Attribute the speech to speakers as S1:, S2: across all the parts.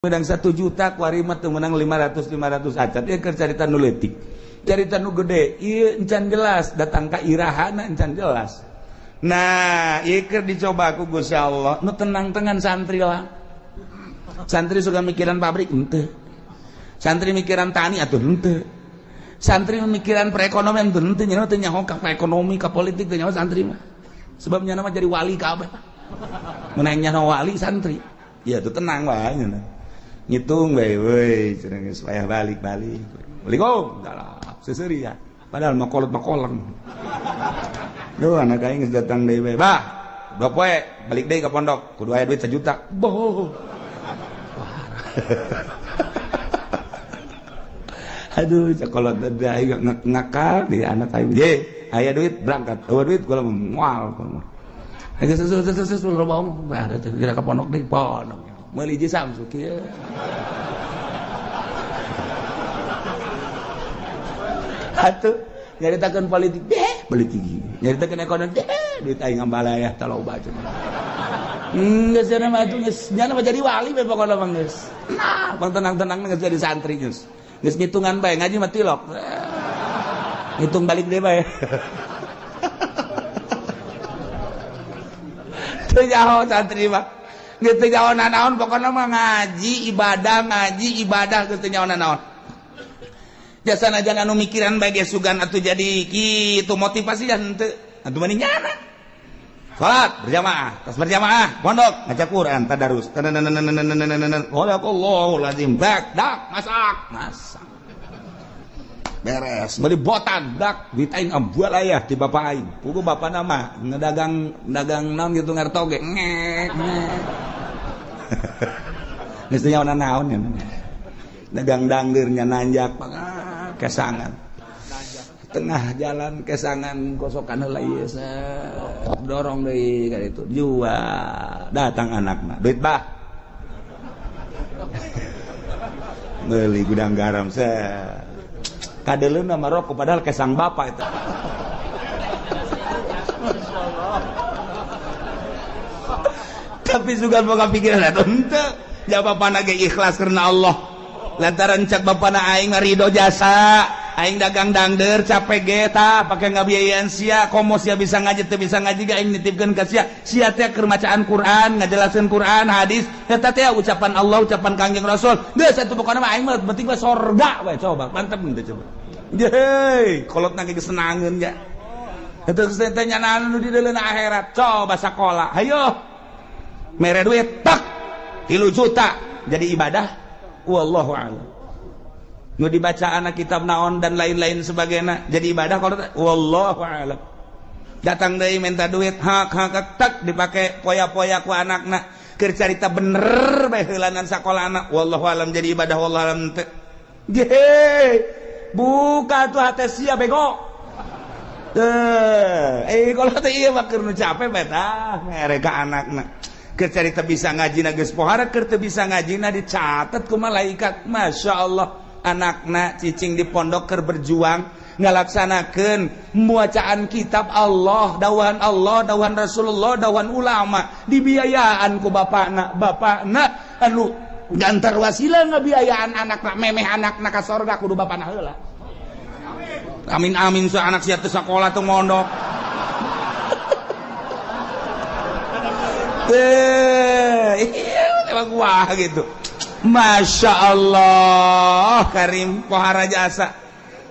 S1: menang 1 juta kuarima tuh menang 500 acat ya keur carita nu leutik carita nu gede ieu encan jelas datang ka irahana encan jelas. Nah ieu keur dicoba ku Gusti Allah nu tenang-tenang santri lah. Santri suka mikiran pabrik henteu, santri mikiran tani atuh henteu, santri mikiran perekonomian teu henteu, nyaho teu nyaho ka ekonomi ka politik teu nyaho santri mah sebabnya nama jadi wali kabeh menang nyaho wali santri ya tuh tenang wae nya ngitung bae weuy cenah supaya balik-balik. Assalamualaikum. Seuseuh ya. Padahal makolot-makolang. Duh anak aing geus datang deui bae. Bah, 2 poe balik deui ka pondok. Kudu aya duit 1 juta. Boh. Aduh, sakolot da aing ngakak di anak aing. Ye, aya duit berangkat. Eueuh duit kula moal. Aya sesuatu loba omong. Bah, kira ka pondok deui pondok. Meuli ji Samsu kieu. Atuh nyaritakeun politik deh, politik. Nyaritakeun ekonomi deh, duit aing ngambalayak tah loba cenah. Geus cenah mah atuh geus nya mah jadi wali bae pokona mah geus. Nah, pang tenang-tenang geus jadi santri geus. Geus ngitungan bae ngaji mah tilok. Ngitung balik deui bae. Teu nyaho santri mah. Gitu jauh naon pokoknya mah ngaji ibadah gitu jauh naon jasa najan anu mikiran bae sugan atuh jadi kitu motivasi ya henteu atuh mani nyana salat berjamaah tas berjamaah pondok ngaca Quran tadarus Allahu lazim dak masak beres beli botan dak duit aing ambual aya ti bapak aing pugu bapak nama ngedagang naon gitu ngartoge geus teu nyaona naon ya dagang dangdeurnya nanjak kesangan tengah jalan kesangan kosokan heula ieu dorong deui ka ditu jual datang anakna duit bah meuli gudang garam kadeleuna mah rokok padahal kesang bapak itu. Tapi juga boga pikiran atuh henteu ja bapana ge ikhlas karena Allah lantaran cak bapana aing ridho jasa aing dagang dangdeur capek ge tah pake ngabiayaeun sia komo sia bisa ngaji teu bisa ngaji ge aing nitipkeun ka sia teh keur macaan Quran ngajelaskeun Quran hadis eta teh ucapan Allah ucapan Kangjeng Rasul geus atuh pokona mah aing mah penting mah sorga we coba mantep henteu coba yeay kolotna ge senangeun ya eta teh nyana anu di deuleuh akhirat coba sakola hayo mere duit tak 3 juta jadi ibadah wallahu a'lam nu dibaca anak kitab naon dan lain-lain sebagainya jadi ibadah kalau wallahu a'lam datang deui minta duit hak tak dipake poya-poya ku anakna keur carita bener bae heulanan sakolana wallahu a'lam jadi ibadah wallahu a'lam teh buka tuh hate sia bego kalau teh ieu mah keur nu capek bae tah mere ka anakna kecerita bisa ngaji na geus pohara keur teu bisa ngajina dicatet ku malaikat Masya Allah anakna cicing di pondok keur berjuang ngalaksanakeun muacaan kitab Allah dawan Rasulullah dawan ulama dibiayaan ku bapakna anu gantar wasilah ngabiayaan anakna memeh anakna ka sorga kudu bapana heula amin so anak sia teu sakola teu mondok emang wah gitu Masya Allah Karim pohara jasa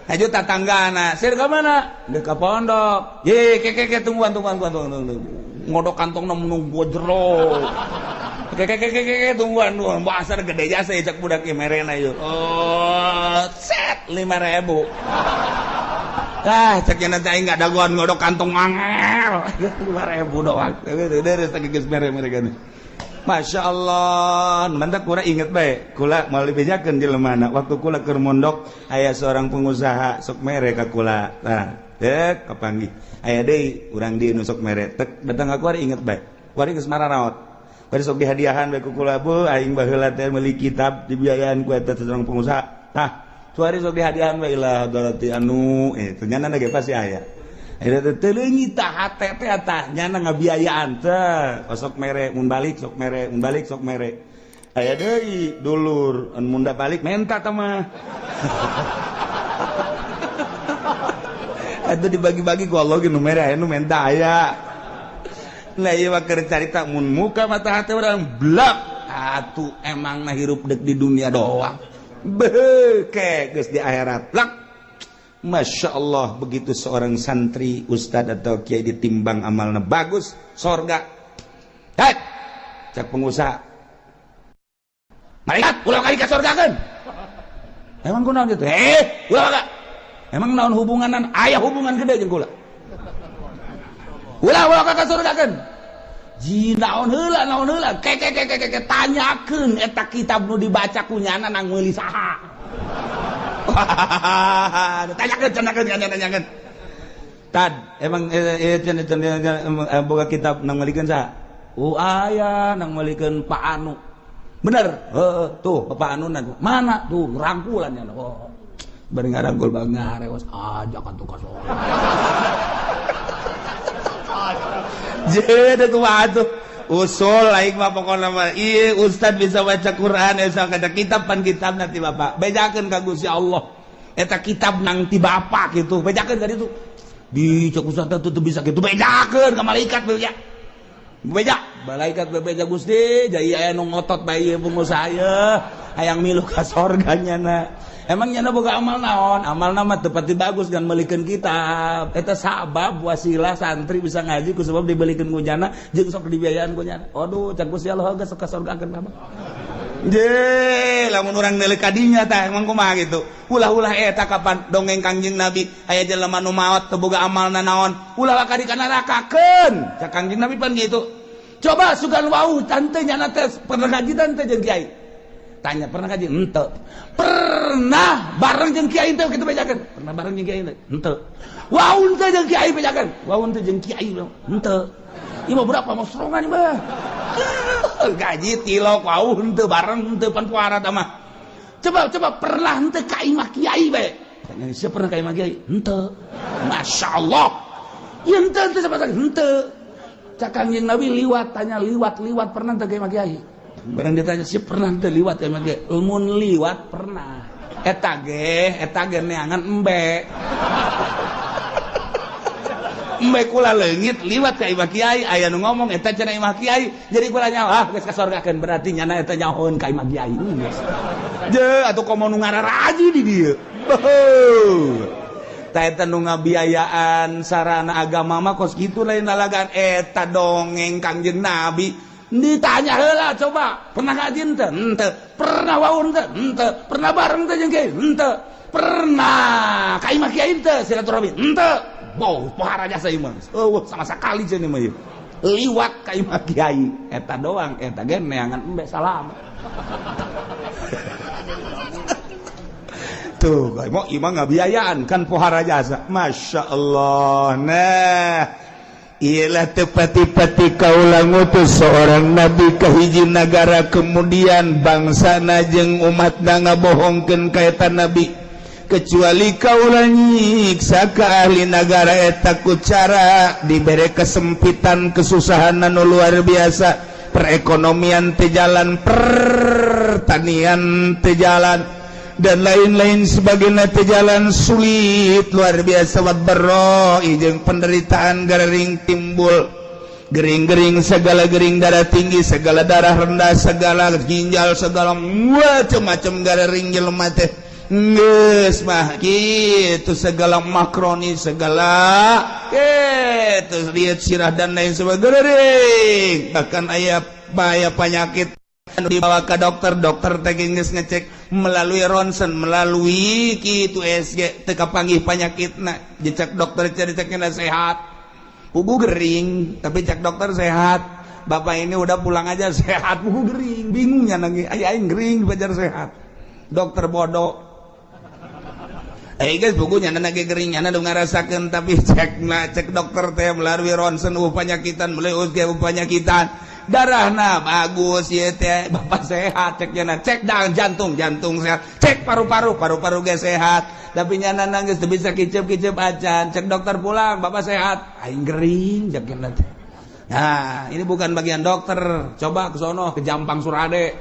S1: aja tatanggana sir ke mana dek ke pondok ye keke tungguan ngodok kantong nunggu jero keke tungguan bahasa gede jasa ya cak budak merena yuk set 5.000 cek yang nanti nggak daguan ngodok kantong mangel 5.000 doang dari geus mere-mere nih Masya Allah mantap kula inget bae kula mau dibejakeun jelemana waktu kula keur mondok aya seorang pengusaha sok mere ka kula nah dek kapanggih aya deui urang dieu nu sok mere tek datang ka kula inget bae kula geus mararaot bari sok dihadiahan bae ku kula bu aing baheula teh meuli kitab dibiayaan ku eta seorang pengusaha tah suari sok dihadiahan bae lah berarti anu ternyata ge pasti aya Akhirnya teleungi tah hate teh tah nyana ngabiayaan teh. Sok mere mun balik sok mere. aya deui dulur an munda balik menta teh mah atuh dibagi-bagi ku Allah ge nu mere aya nu menta aya nah ieu mah keur carita mun muka mata hati urang blak atuh emang na hirup deuk di dunia doang beuke geus di akhirat blak. Masya Allah begitu seorang santri ustad atau kiai ditimbang amalna bagus sorga cek pengusaha malaikat ulah kali ka sorga kan emang kunaon gitu ulah emang naon hubunganan aya hubungan gede jeung kula ulah ka sorga kan ji naon heula ke tanyakeun eta kitab nu dibaca kunyana nang meuli saha tanyakan tad emang boga kitab nang malikeun saha aya nang malikeun Pak Anu bener tuh Pak Anu mana tuh rangkulannya bari ngarangkul bang ngarewas aja kan tuh kasor jadi kumaha tuh usul lain mah pokokna mah ieu ustad bisa baca Quran asa kada kitab pan kitab nanti Bapak bejakeun ka Gusti Allah eta kitab nang ti Bapak kitu bejakeun ka ditu di cek ustad teh bisa kitu bejakeun ka malaikat beja malaikat bebeja Gusti jadi aya nu ngotot bae ieu pengusaha ieu hayang milu ka sorganya na emang nyana boga amal naon amalna mah teu pati bagus kan meulikeun kitab eta sabab wasilah santri bisa ngaji ku sebab dibelikeun ku nyana jeung sok dibiayaan ku nyana aduh can Gusti Allah geus sok kasorgakeun mah je lamun urang neuleuh ka dinya tah emang kumaha gitu ulah-ulah eta kapan dongeng Kangjeng Nabi aya jelema nu maot teu boga amalna naon ulah ka dikanarakakeun cak Kangjeng Nabi pan gitu coba sugan wau tante nyana teh pernah ngaji tante jeung kiai tanya pernah ngaji ente pernah bareng jeung kiai teh kitu bejakeun pernah bareng jeung kiai teh ente waun teh jeung kiai bejakeun waun teh jeung kiai ente ieu mah berapa mah sorongan mah gaji tilok waun teh bareng teh pan puara tah mah coba pernah ente ka imah kiai bae tanya siapa pernah ka imah kiai ente masyaallah ieu ente cak Kangjeng Nabi liwat tanya liwat pernah teh ka imah kiai barang ditanya si pernah teh liwat emang ge mun liwat pernah eta ge neangan embe kula leungit liwat ka imah kiai aya nu ngomong eta cenah imah kiai jadi kula nyawa geus kasorgakeun berarti nyana eta nyahoeun ka imah kiai je atuh komo nu ngararaji di dieu ta eta nu ngabiayaan sarana agama mah kos kitu lain lalagan eta dongeng Kangjeng Nabi ditanya heula coba pernah ngaji ente pernah waun ente pernah bareng teh jeung kiai ente pernah ka imah kiai ente silaturahmi ente boh pohara jasa ieu mah sama sakali cenah mah ieu liwat ka imah kiai eta doang eta ge neangan embe salam tuh mau imah ngabiayaan kan pohara jasa Masya Allah nah ialah tepati-pati kaula ngutus seorang nabi ke hiji nagara kemudian bangsana jeung umatna ngabohongkeun ka eta nabi kecuali kaula nyiksa ka ahli nagara eta ku cara dibere kesempitan kesusahan anu luar biasa perekonomian teu jalan pertanian teu jalan dan lain-lain sebagainya teh jalan sulit luar biasa wat bero jeung penderitaan gering timbul gering-gering segala gering darah tinggi segala darah rendah segala ginjal segala macam-macam gering jelema teh geus mah kitu segala makroni segala kitu lihat sirah dan lain sebagainya bahkan aya penyakit dibawa ke dokter teh geus ngecek melalui ronsen melalui kitu SG teu kapanggih panyakitna dicek dokter dicekna sehat pugu gering tapi cek dokter sehat bapak ini udah pulang aja sehat pugu gering bingungnya lagi aing gering bajar sehat dokter bodoh guys pugunya nana gering nya nu ngarasakeun tapi cek dokter teh melalui ronsen panyakitan melalui USG panyakitan darahna bagus ya teh bapak sehat cek jantung sehat cek paru-paru ge sehat tapi nyana nangis teu bisa kicep-kicep acan cek dokter pulang bapak sehat aing gering cekna teh nah ini bukan bagian dokter coba ke sono ke Jampang Surade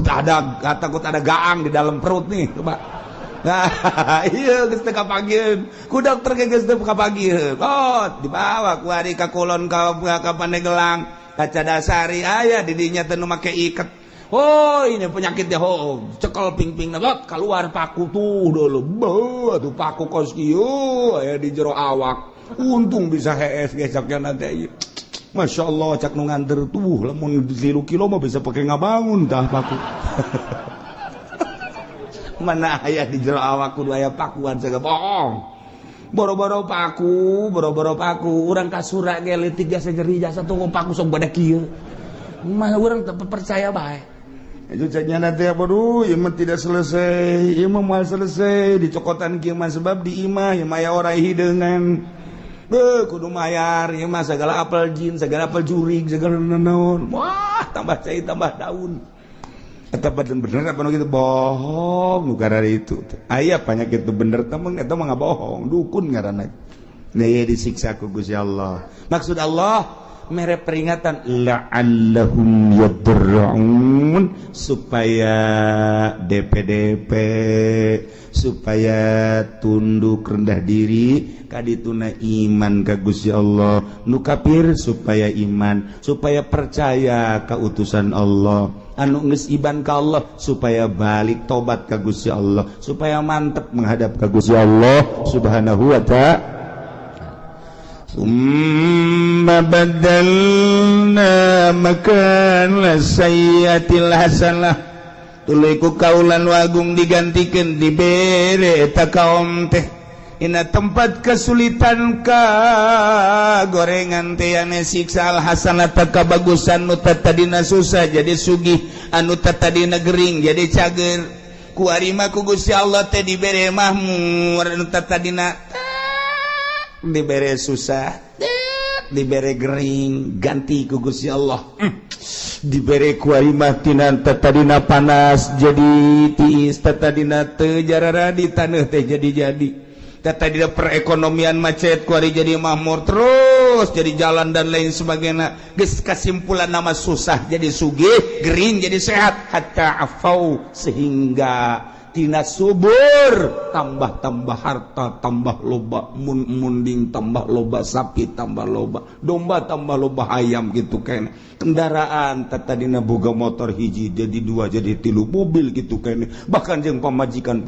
S1: takut ada gaang di dalam perut nih coba. Nah, iya geus teu kapagieun. Ku dokter ge geus teu kapagieun. Oh, dibawa ku ari ka kulon ka Pandeglang, ka Cadasari aya di dinya teh nu make iket. Oh, ini penyakitnya cekel ping-ping nabot keluar paku tuh dulu. Beuh, tuh paku kos kieu aya di jero awak. Untung bisa hees gesaknya nanti. Masya Allah cak nu nganter tuh lamun 3 kilo mah bisa pakai ngabangun tah paku. Mana aya di jero awak kudu aya pakuan segala bohong. Boro-boro paku urang kasura ge leutik jasa nyeri jasa tunggu paku sok badak kieu. Mah urang teu percaya bae. Itu cenah teh aduh ieu mah tidak selesai, ieu mah moal selesai dicokotan kieu mah sebab di imah ieu mah aya orang hideungan. Kudu mayar ieu mah segala apel jin, segala apel jurig, segala naon. Wah, tambah cai tambah daun. Eta bener apa nu kitu bohong nu karana itu. Aya penyakit itu bener temeng eta mah ngabohong, dukun ngaranna. Nah, ieu disiksa ku Gusti Allah. Maksud Allah mere peringatan la'allahum yadra'un supaya DPDP supaya tunduk rendah diri kadituna iman ka Gusti Allah nu kafir supaya iman supaya percaya ka utusan Allah anu geus iban ka Allah supaya balik tobat ka Gusti Allah supaya mantep menghadap ka Gusti Allah Subhanahu wa ta'ala. Summa badalna makana sayyatil hasanah tuluy ku kaulan wagung digantikeun dibere eta kaum teh ina tempat kesulitan ka gorengan teh ane siksa al hasanah kabagusan nu tadina susah jadi sugih anu tadina gering jadi cager ku ari mah ku Gusti Allah teh dibere mahmur anu tadina dibere susah dibere gering ganti ku Gusti Allah dibere ku ari mah tadina panas jadi tiis tadina teu jarara di taneuh teh jadi tadina perekonomian macet ku ari jadi makmur terus jadi jalan dan lain sebagainya geus kasimpulan nama susah jadi sugih gering jadi sehat hatta afau sehingga tina subur tambah harta tambah loba munding tambah loba sapi tambah loba domba tambah loba ayam gitu kan kendaraan tadina boga motor hiji jadi 2 jadi 3 mobil gitu kan bahkan jeung pamajikan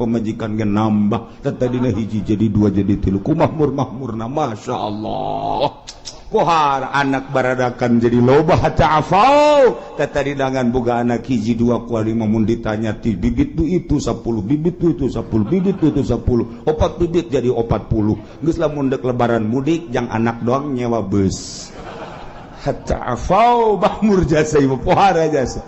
S1: ge nambah tadina hiji jadi 2 jadi 3 ku makmurna masyaallah kohar anak baradakan jadi loba hatta afau tadidangan boga anak hiji 2 ku 5 mun ditanya ti bibit itu 10 bibit itu 10 bibit itu 10 4 bibit jadi 40 geus lamun deuk lebaran mudik jang anak doang nyewa bus hatta afau bahmur jasa ieu pohar jasa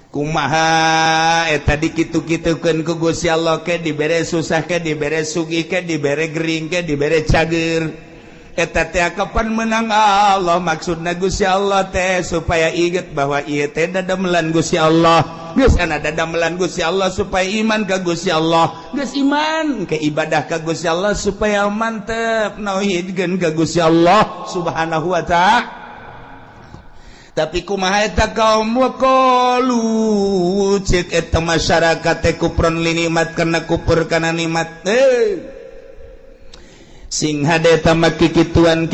S1: kumaha eta dikitu-kitukeun ku Gusti Allah ke dibere susah ke dibere sugih ke dibere gering ke dibere cager eta teh kapan menang Allah maksudna Gusti Allah teh supaya inget bahwa ieu teh dadamelan Gusti Allah geus ana dadamelan Gusti Allah supaya iman ka Gusti Allah geus iman ke ibadah ka Gusti Allah supaya mantep nauhidkeun ka Gusti Allah Subhanahu wa ta'ala. Tapi kumaha eta kaum waqalu cek eta masyarakat teh kufrun linimat kana kufur kana nikmat sing hadeta makikituan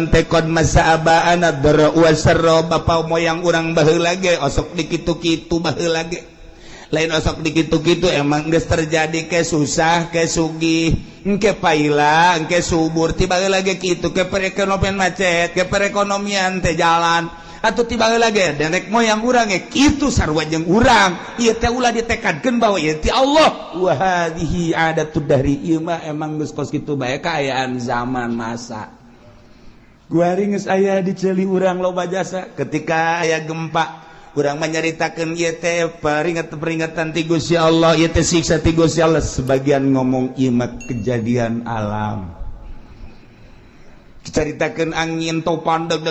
S1: tekod masa abaan adra wasarra bapa moyang urang baheula ge osok dikitu-kitu baheula ge lain osok dikitu-kitu emang geus terjadi ke susah ke sugih engke paila engke subur tiba heula ge kitu ke perekonomian macet ke perekonomian teh jalan atuh tiba heula ge derek moyang urang ge kitu sarua jeung urang ieu teh ulah ditekadkeun bahwa ieu ti Allah wa hadhihi adatud dahri ieu mah emang geus kos kitu bae kaayaan zaman masa guari geus aya di ceuli urang loba jasa ketika aya gempa urang menyaritakeun ieu teh peringatan ti Gusti Allah ieu teh siksa ti Gusti Allah sebagian ngomong ieu mah kejadian alam dicaritakeun angin topan deg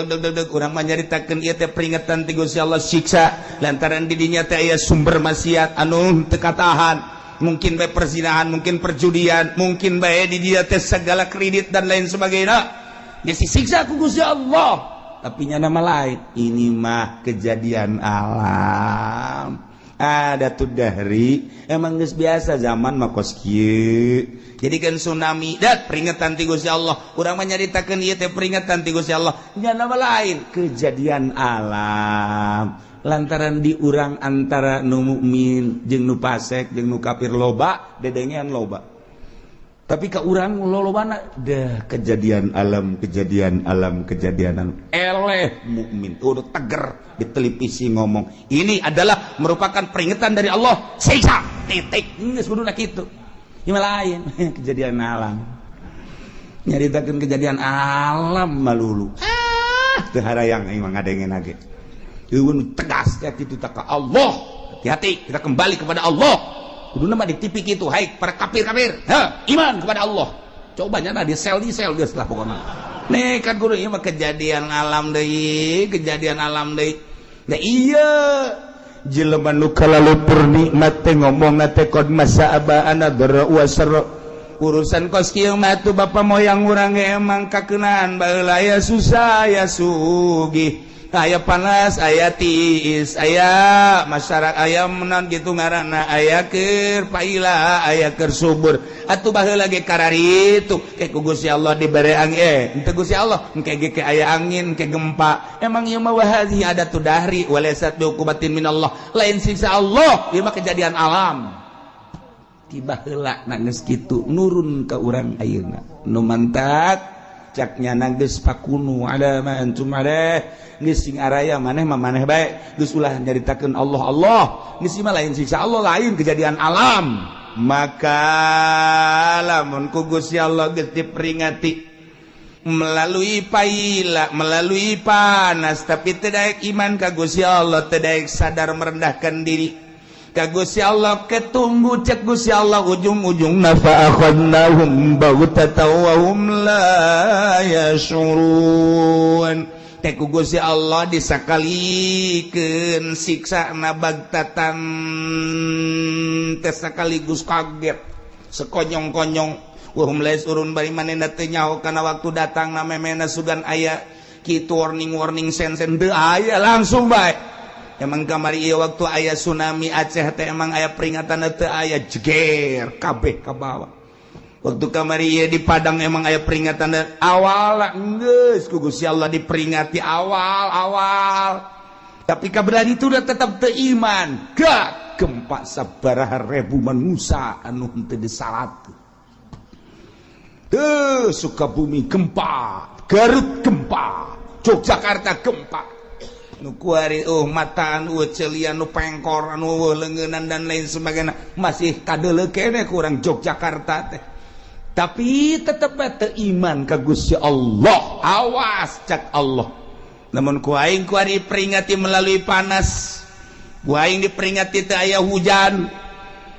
S1: urang manyaritakeun ieu teh peringatan ti Gusti Allah siksa lantaran di dinya teh aya sumber maksiat anu teu katahan mungkin bae perzinahan mungkin perjudian mungkin bae di dinya teh segala kredit dan lain sebagainya geus disiksa ku Gusti Allah tapi nya nama lain ini mah kejadian alam adatud dahri emang geus biasa zaman makos kieu jadikan tsunami dat peringatan ti Gusti Allah urang mah nyaritakeun ieu teh peringatan ti Gusti Allah nya nama lain kejadian alam lantaran di urang antara nu mukmin jeung nu fasik jeung nu kafir loba dedengean loba tapi ka urang lolobana dah kejadian alam eleh mukmin udah teger di televisi ngomong ini adalah merupakan peringatan dari Allah siksa titik geus kuduna kitu ieu lain kejadian alam nyaritakeun kejadian alam malulu teu harayang aing mah ngadengen age eueun tegas kitu ka Allah hati-hati kita kembali kepada Allah kudu nama di TV gitu, hai para kafir-kafir, iman kepada Allah. Coba nyana di sel geus lah pokona. Nih kan kudu ieu mah kejadian alam deui. Da iya jelema nu kalalupur nikmat teh ngomongna teh qad masa'aba anadra wa sarra. Urusan kos kieu mah tuh bapa moyang urang emang kakeunaan baheula aya susah aya sugih. Aya panas, aya tiis, aya masyarakat, aya menan gitu ngaranna, aya keur paila, aya keur subur. Atuh baheula ge karari itu, ke Gusti Allah dibere angin, henteu Gusti Allah, engke ge aya angin, ke gempa. Emang ieu mah wahadhi adatu dahri, walaysat biuqubatin minallah. Lain siksa Allah, ieu mah kejadian alam. Tiba heula na geus kitu nurun ka urang ayeuna. Nu mantak caknya geus pakunu ada ma antum aleh geus sing araya maneh mah maneh bae geus ulah nyaritakeun Allah geus mah lain siksa Allah lain kejadian alam maka lamun ku Gusti Allah geus diperingati melalui paila melalui panas tapi teu daek iman ka Gusti Allah teu daek sadar merendahkan diri ka Gusti Allah ketunggu cek Gusti Allah ujung-ujungna fa akhadnahum baghtatan wa hum la yashurun teh ku Gusti Allah disakalikeun siksana baghtatan teh sakaligus kaget sekonyong-konyong wa hum la yashurun bari manehna teu nyaho kana waktu datang na memena sugan aya kitu warning sen-sen teu aya langsung bae emang kamari ieu waktu aya tsunami Aceh teh emang aya peringatan teu aya jeger kabeh ka bawah. Waktu kamari ieu di Padang emang aya peringatan awal geus ku Gusti Allah diperingati awal. Tapi kaberani itu udah tetap teu iman. Gak gempa sabaraha ribu manusia anu henteu disalatkeun. Teu Sukabumi gempa, Garut gempa, Yogyakarta gempa. Nu kuari mataan celian nu pengkor anu leungeunnan dan lain sebagainya masih kadeuleu keneh kurang Yogyakarta teh tapi tetep teu iman ka Gusti Allah awas cak Allah namun ku aing kuari peringati melalui panas ku aing diperingati teu aya hujan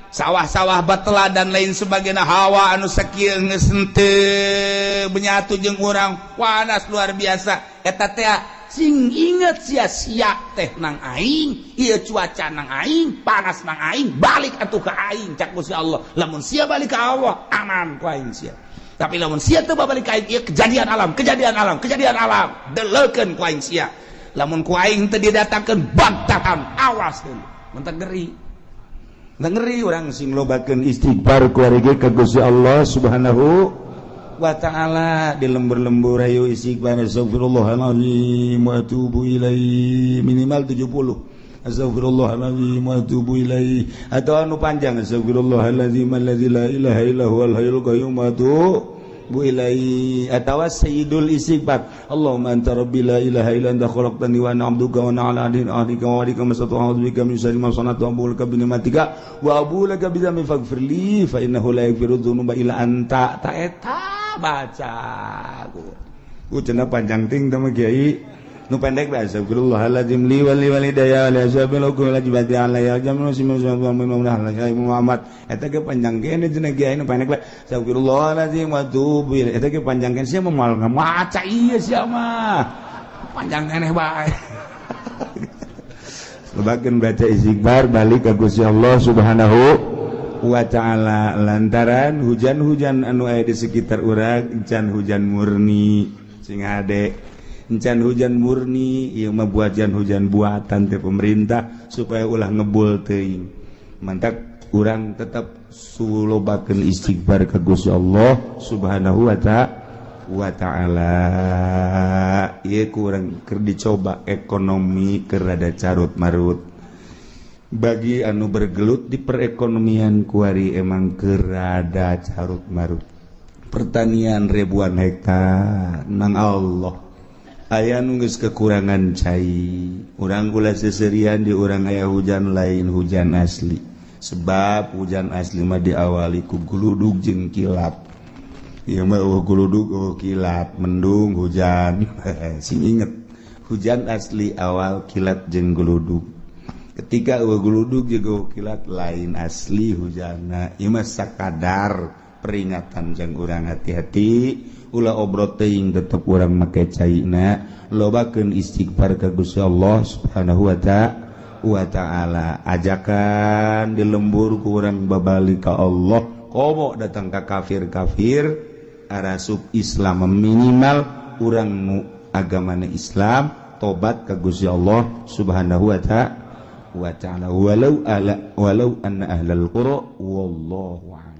S1: sawah-sawah batela dan lain sebagainya hawa anu sakieu geus henteu benyatu jeung urang panas luar biasa eta teh sing inget sia-sia teh nang aing ieu cuaca nang aing panas nang aing balik atuh ka aing cak Gusti Allah lamun sia balik ka Allah aman ku aing sia tapi lamun sia teu balik ka aing ieu kejadian alam deleukeun ku aing sia lamun ku aing teu didatangkeun baghtatan awas deui mentak ngeri urang sing lobakeun istighfar ku ari ge ka Gusti Allah Subhanahu wa ta'ala di lembur-lembur ayo istighfar astagfirullahaladzim wa atubu ilaihi minimal 70 astagfirullahaladzim wa atubu ilaihi atau anu panjang astagfirullahaladzim alladzi la ilaha illa huwal hayyul qayyum wa atubu ilaihi atau sayyidul istighfar Allahumma anta rabbi la ilaha illa anta khalaqtani wa ana 'abduka wa ana 'ala ahdika wa wa'dika masata'tu bika min syarri ma sana'tu wa a'udzu bi ni'matika wa a'udzu bi dhanbi faghfirli fa innahu la yaghfiru dzunuba illa anta ta eta baca ku cenah panjang ting teh Kiai nu pendek bae astagfirullahaladzim li wal walidayya wa li ashabil wajibati alayya jamu Muhammad eta ge panjang kene cenah Kiai nu pendek bae astagfirullahaladzim wa tubu eta ge panjang kene sia moal ngamaca ieu sia mah panjang kene bae sebagian baca istighfar balik ka Gusti Allah Subhanahu wa ta'ala lantaran hujan-hujan anu aya di sekitar urang encan hujan murni sing ade encan hujan murni ieu mah hujan buatan teh pemerintah supaya ulah ngebul teuing mantap kurang tetap sulobakeun istighfar ka Gusti Allah Subhanahu wa ta'ala. Ieu kurang keur dicoba ekonomi keur rada carut marut. Bagi anu bergelut di perekonomian kuari emang keur rada carut marut. Pertanian ribuan hektar nang Allah aya nu geus kekurangan cai. Urang kula seserian di urang aya hujan lain hujan asli. Sebab hujan asli mah diawali ku guludug jeung kilat. Ieu mah guludug kilat, mendung hujan. Sing inget hujan asli awal kilat jeung guludug. Ketika guludug jeung kilat lain asli hujanna. Ieu mah sakadar peringatan jeung urang hati-hati ulah obrot teuing tetep urang make caina lobakeun istighfar ka Gusti Allah Subhanahu wa ta'ala. Ajakan di lembur ku urang babalik ka Allah komo datang ka kafir-kafir arasub Islam minimal urang nu agamana Islam tobat ka Gusti Allah Subhanahu wa ta'ala walau anna ahlal qura wallahu a'lam.